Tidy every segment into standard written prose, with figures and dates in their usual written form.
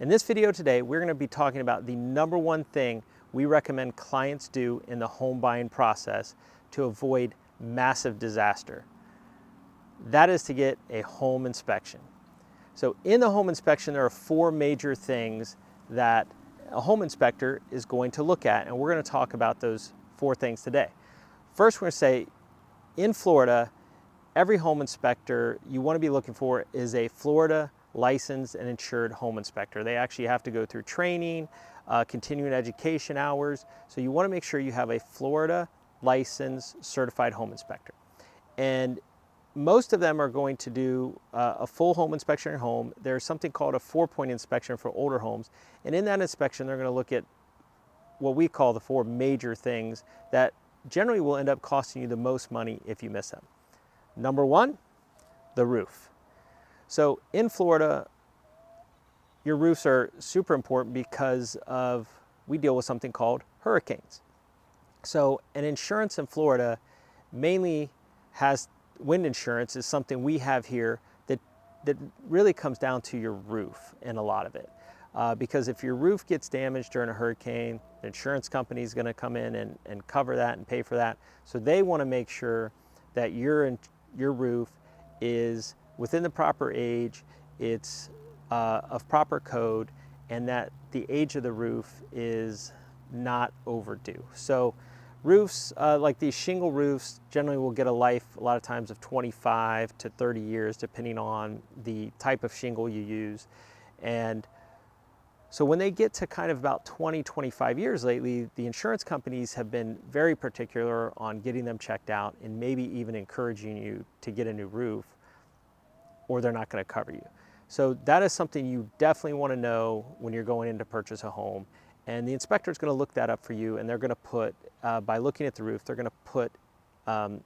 In this video today, we're going to be talking about the number one thing we recommend clients do in the home buying process to avoid massive disaster. That is to get a home inspection. So in the home inspection, there are four major things that a home inspector is going to look at, and we're going to talk about those four things today. First, we're going to say in Florida, every home inspector you want to be looking for is a Florida licensed and insured home inspector. They actually have to go through training, continuing education hours. So you want to make sure you have a Florida licensed certified home inspector. And most of them are going to do a full home inspection in your home. There's something called a 4-point inspection for older homes. And in that inspection, they're going to look at what we call the four major things that generally will end up costing you the most money if you miss them. Number one, the roof. So in Florida, your roofs are super important because we deal with something called hurricanes. So an insurance in Florida mainly has wind insurance is something we have here that really comes down to your roof in a lot of it. Because if your roof gets damaged during a hurricane, the insurance company is going to come in and cover that and pay for that. So they want to make sure that your roof is within the proper age, it's of proper code, and that the age of the roof is not overdue. So roofs, like these shingle roofs, generally will get a life a lot of times of 25 to 30 years, depending on the type of shingle you use. And so when they get to kind of about 20, 25 years lately, the insurance companies have been very particular on getting them checked out and maybe even encouraging you to get a new roof, or they're not going to cover you. So that is something you definitely want to know when you're going in to purchase a home. And the inspector is going to look that up for you, and they're going to put, by looking at the roof, they're going to put a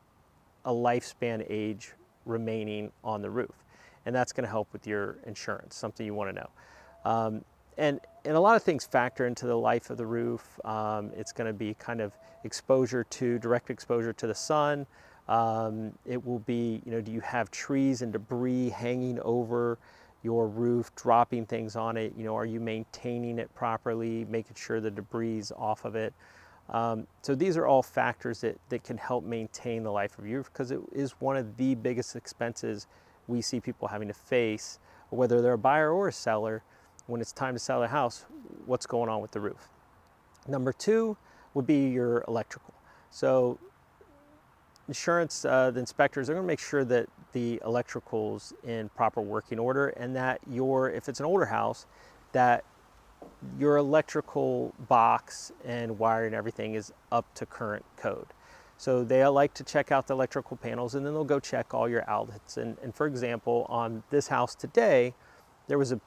lifespan age remaining on the roof. And that's going to help with your insurance, something you want to know. And a lot of things factor into the life of the roof. It's going to be kind of direct exposure to the sun. It will be, do you have trees and debris hanging over your roof, dropping things on it? Are you maintaining it properly, making sure the debris is off of it? So these are all factors that can help maintain the life of your roof, because it is one of the biggest expenses we see people having to face, whether they're a buyer or a seller. When it's time to sell a house, what's going on with the roof? Number two would be your electrical. So insurance, the inspectors are going to make sure that the electrical's in proper working order, and that if it's an older house, that your electrical box and wire and everything is up to current code. So they like to check out the electrical panels, and then they'll go check all your outlets. And for example, on this house today, there was a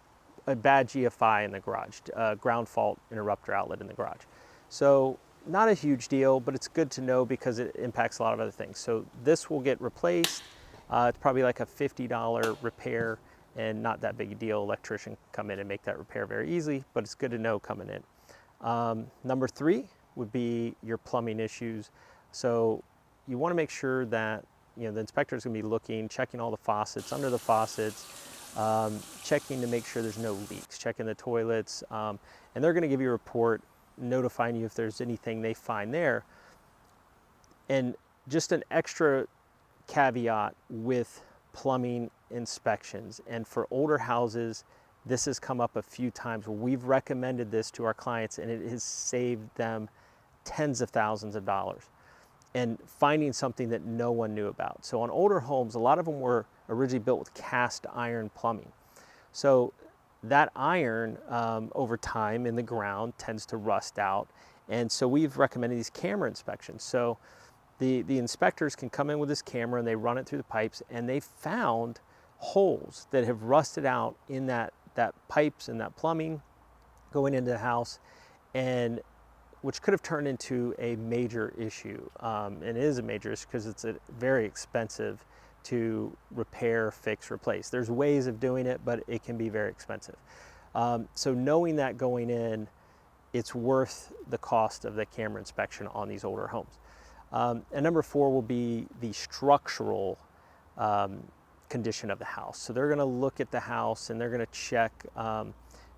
bad GFI in the garage, ground fault interrupter outlet in the garage. So not a huge deal, but it's good to know because it impacts a lot of other things. So this will get replaced. It's probably like a $50 repair, and not that big a deal. Electrician can come in and make that repair very easily, but it's good to know coming in. Number three would be your plumbing issues. So you want to make sure that the inspector is going to be looking, checking all the faucets, under the faucets, checking to make sure there's no leaks, checking the toilets, and they're going to give you a report notifying you if there's anything they find there. And just an extra caveat with plumbing inspections, and for older houses, this has come up a few times where we've recommended this to our clients, and it has saved them tens of thousands of dollars and finding something that no one knew about. So on older homes, a lot of them were originally built with cast iron plumbing. So that iron over time in the ground tends to rust out. And so we've recommended these camera inspections. So the inspectors can come in with this camera and they run it through the pipes, and they found holes that have rusted out in that pipes and that plumbing going into the house, and which could have turned into a major issue. And it is a major issue because it's very expensive to repair, fix, replace. There's ways of doing it, but it can be very expensive. So knowing that going in, it's worth the cost of the camera inspection on these older homes. And number four will be the structural condition of the house. So they're going to look at the house and they're going to check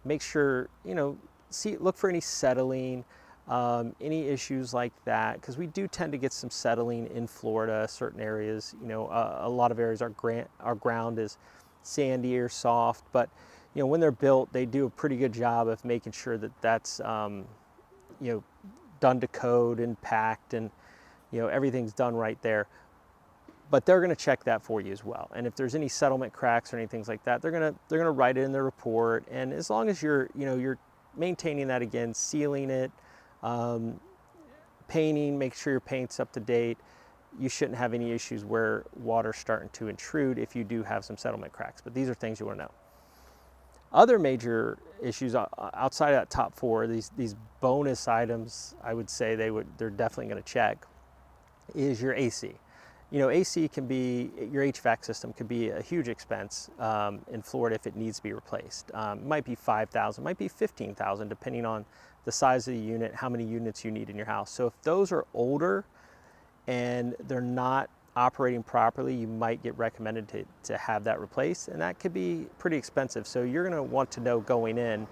make sure, look for any settling, any issues like that, because we do tend to get some settling in Florida, certain areas. A lot of areas our ground is sandy or soft, but when they're built, they do a pretty good job of making sure that that's done to code and packed, and everything's done right there. But they're going to check that for you as well. And if there's any settlement cracks or anything like that, they're going to write it in their report. And as long as you're maintaining that, again, sealing it, painting, make sure your paint's up to date, you shouldn't have any issues where water's starting to intrude if you do have some settlement cracks. But these are things you want to know. Other major issues outside of that top four, these bonus items, I would say they're definitely going to check, is your AC. AC can be, your HVAC system could be a huge expense in Florida if it needs to be replaced. It might be $5,000, might be $15,000, depending on the size of the unit, how many units you need in your house. So if those are older and they're not operating properly, you might get recommended to have that replaced, and that could be pretty expensive. So you're going to want to know going in,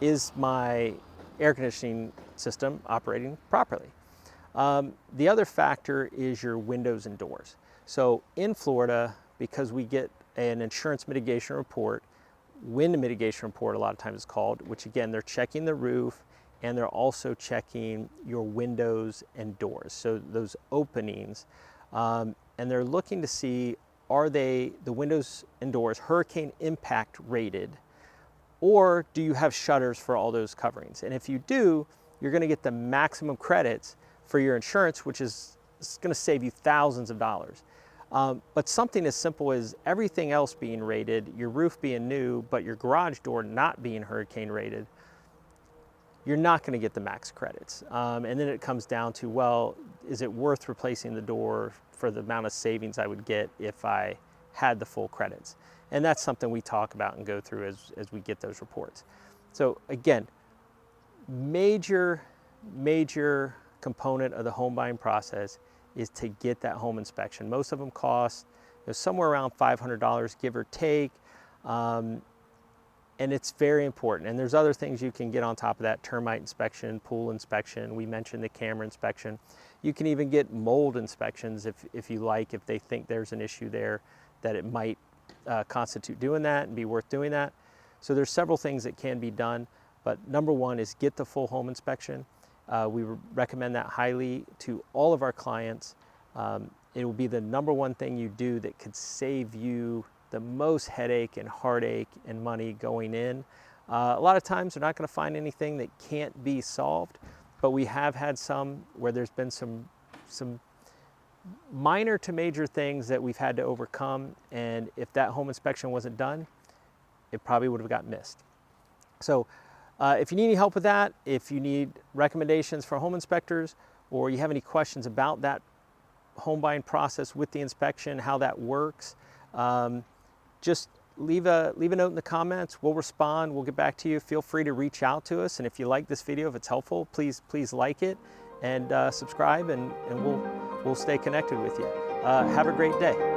is my air conditioning system operating properly? The other factor is your windows and doors. So in Florida, because we get an insurance mitigation report, wind mitigation report a lot of times it's called, which again, they're checking the roof and they're also checking your windows and doors. So those openings, and they're looking to see, are the windows and doors hurricane impact rated, or do you have shutters for all those coverings? And if you do, you're going to get the maximum credits for your insurance, which is going to save you thousands of dollars. But something as simple as everything else being rated, your roof being new, but your garage door not being hurricane rated, you're not going to get the max credits. And then it comes down to, well, is it worth replacing the door for the amount of savings I would get if I had the full credits? And that's something we talk about and go through as we get those reports. So again, major component of the home buying process is to get that home inspection. Most of them cost somewhere around $500, give or take, and it's very important. And there's other things you can get on top of that: termite inspection, pool inspection. We mentioned the camera inspection. You can even get mold inspections if you like, if they think there's an issue there that it might constitute doing that and be worth doing that. So there's several things that can be done, but number one is get the full home inspection. We recommend that highly to all of our clients. It will be the number one thing you do that could save you the most headache and heartache and money going in. A lot of times they're not going to find anything that can't be solved, but we have had some where there's been some minor to major things that we've had to overcome, and if that home inspection wasn't done, it probably would have got missed. So if you need any help with that, if you need recommendations for home inspectors, or you have any questions about that home buying process with the inspection, how that works, just leave a note in the comments. We'll respond. We'll get back to you. Feel free to reach out to us. And if you like this video, if it's helpful, please like it and subscribe, and we'll stay connected with you. Have a great day.